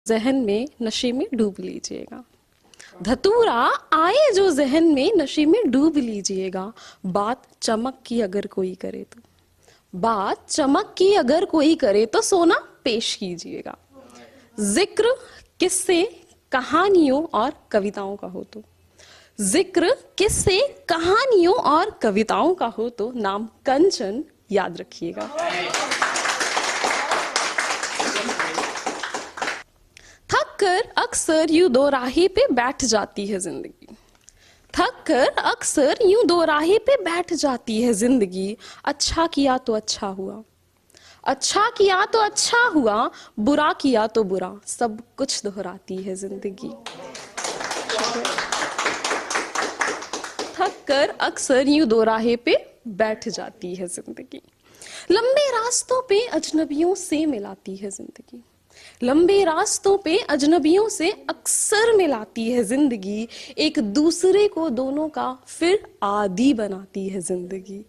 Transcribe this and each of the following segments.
जहन में नशे में डूब लीजिएगा। धतूरा आए जो जहन में नशे में डूब लीजिएगा। बात चमक की अगर कोई करे तो, बात चमक की अगर कोई करे तो सोना पेश कीजिएगा। जिक्र किस्से कहानियों और कविताओं का हो तो, जिक्र किस्से कहानियों और कविताओं का हो तो नाम कंचन याद रखिएगा। थक कर अक्सर यूं दो राहे पे बैठ जाती है जिंदगी, थक कर अक्सर यूं दो राहे पे बैठ जाती है जिंदगी। अच्छा किया तो अच्छा हुआ, अच्छा किया तो अच्छा हुआ, बुरा किया तो बुरा, सब कुछ दोहराती है जिंदगी। थक कर अक्सर यूं दो राहे पे बैठ जाती है जिंदगी। लंबे रास्तों पे अजनबियों से मिलाती है जिंदगी, लंबे रास्तों पे अजनबियों से अक्सर मिलाती है जिंदगी। एक दूसरे को दोनों का फिर आदी बनाती है जिंदगी।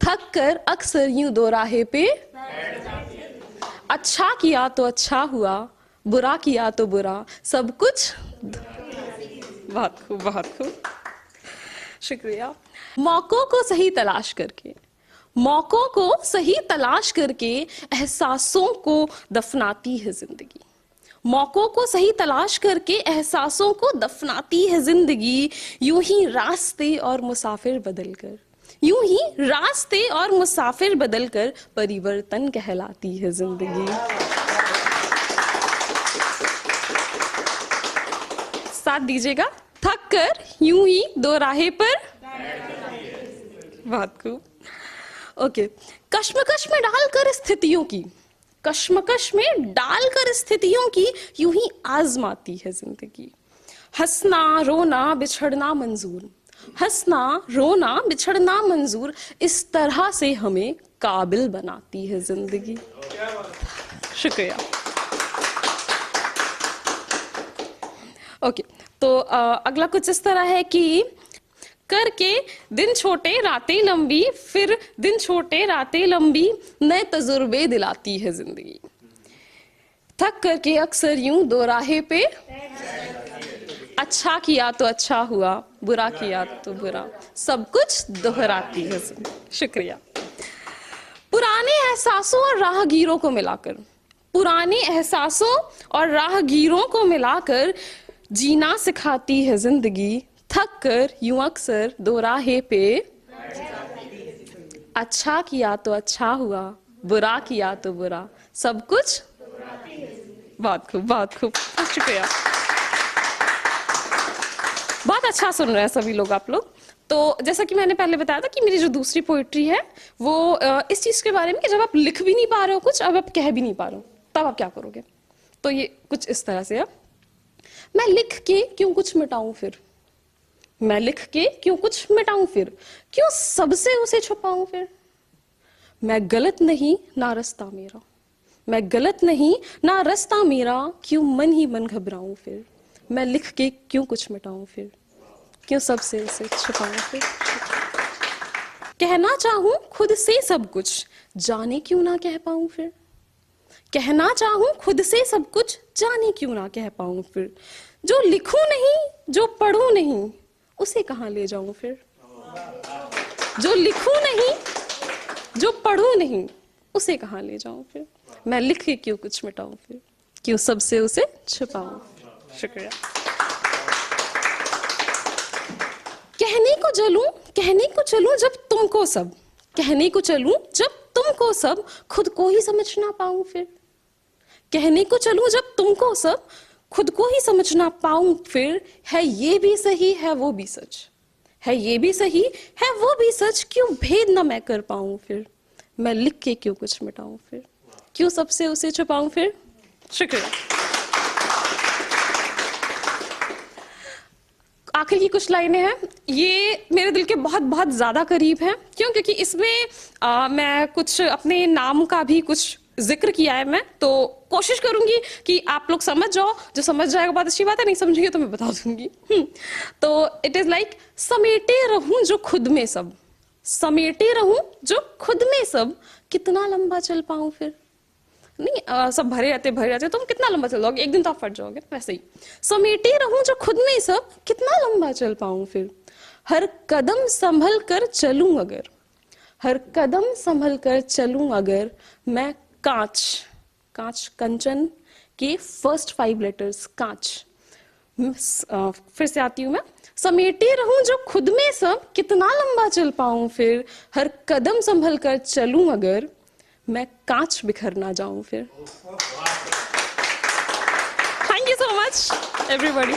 थक कर अक्सर यूं दो राहे पे, अच्छा किया तो अच्छा हुआ, बुरा किया तो बुरा, सब कुछ। बहुत खूब, बहुत खूब, शुक्रिया। मौकों को सही तलाश करके, मौकों को सही तलाश करके एहसासों को दफनाती है जिंदगी। मौकों को सही तलाश करके एहसासों को दफनाती है जिंदगी। यूं ही रास्ते और मुसाफिर बदलकर, यूं ही रास्ते और मुसाफिर बदलकर परिवर्तन कहलाती है जिंदगी। साथ दीजिएगा। थक कर यूं ही दो राहे पर, बहुत खूब। ओके। कश्मकश में डालकर स्थितियों की, कश्मकश में डालकर स्थितियों की यूं ही आजमाती है जिंदगी। हंसना रोना बिछड़ना मंजूर, हंसना रोना बिछड़ना मंजूर, इस तरह से हमें काबिल बनाती है जिंदगी। शुक्रिया। ओके, तो अगला कुछ इस तरह है कि करके दिन छोटे रातें लंबी, फिर दिन छोटे रातें लंबी, नए तजुर्बे दिलाती है जिंदगी। थक करके अक्सर यूं दो राहे पे, अच्छा किया तो अच्छा हुआ, बुरा किया तो बुरा, सब कुछ दोहराती है जिंदगी। शुक्रिया। पुराने एहसासों और राहगीरों को मिलाकर, पुराने एहसासों और राहगीरों को मिलाकर जीना सिखाती है जिंदगी। थक कर यूं अक्सर दो राहे पे, अच्छा किया तो अच्छा हुआ, बुरा किया तो बुरा, सब कुछ। बहुत खूब, बहुत खूब, शुक्रिया। बहुत अच्छा सुन रहे हैं सभी लोग आप लोग। तो जैसा कि मैंने पहले बताया था कि मेरी जो दूसरी पोइट्री है वो इस चीज के बारे में कि जब आप लिख भी नहीं पा रहे हो कुछ, अब आप कह भी नहीं पा रहे हो, तब आप क्या करोगे। तो ये कुछ इस तरह से है। मैं लिख के क्यों कुछ मिटाऊं फिर, मैं लिख के क्यों कुछ मिटाऊं फिर, क्यों सबसे उसे छुपाऊं फिर। मैं गलत नहीं ना रास्ता मेरा, मैं गलत नहीं ना रास्ता मेरा, क्यों मन ही मन घबराऊं फिर। मैं लिख के क्यों कुछ मिटाऊं फिर, क्यों सबसे उसे छुपाऊं फिर। कहना चाहूं खुद से सब कुछ, जाने क्यों ना कह पाऊं फिर। कहना चाहूं खुद से सब कुछ, जाने क्यों ना कह पाऊं फिर। जो लिखूं नहीं जो पढ़ूं नहीं, उसे कहां ले जाऊं फिर। जो लिखूं नहीं जो पढ़ूं नहीं, उसे कहां ले जाऊं फिर। मैं लिख के क्यों कुछ मिटाऊं फिर, क्यों सबसे उसे छुपाऊं। शुक्रिया। कहने को जलूं, कहने को चलूं जब तुमको सब, कहने को चलूं जब तुमको सब, खुद को ही समझ ना पाऊं फिर। कहने को चलूं जब तुमको सब, खुद को ही समझ ना पाऊं फिर। है ये भी सही है वो भी सच, है ये भी सही है वो भी सच, क्यों भेद ना मैं कर पाऊं फिर। मैं लिख के क्यों कुछ मिटाऊं फिर, क्यों सबसे उसे छुपाऊं फिर। शुक्रिया। आखिर की कुछ लाइनें हैं, ये मेरे दिल के बहुत बहुत ज्यादा करीब हैं। क्यों? क्योंकि इसमें मैं कुछ अपने नाम का भी कुछ जिक्र किया है मैं, तो कोशिश करूंगी कि आप लोग समझ जाओ। जो समझ जाएगा बहुत अच्छी बात है, नहीं समझेंगे तो मैं बता दूंगी। तो इट इज लाइक, समेटे रहूं जो खुद में सब, समेटे रहूं जो खुद में सब, कितना लंबा चल पाऊं फिर। नहीं सब भरे रहते तुम कितना लंबा चल जाओगे, एक दिन तो आप फट जाओगे। वैसे ही समेटे रहूं जो खुद में सब, कितना लंबा चल पाऊं फिर। हर कदम संभल कर चलूं अगर, हर कदम संभल कर चलूं अगर, मैं कांच, कांच कंचन के फर्स्ट 5 लेटर्स कांच। फिर से आती हूं मैं। समेटे रहूं जो खुद में सब, कितना लंबा चल पाऊं फिर। हर कदम संभल कर चलूं अगर, मैं कांच बिखर ना जाऊं फिर। Thank you so much everybody.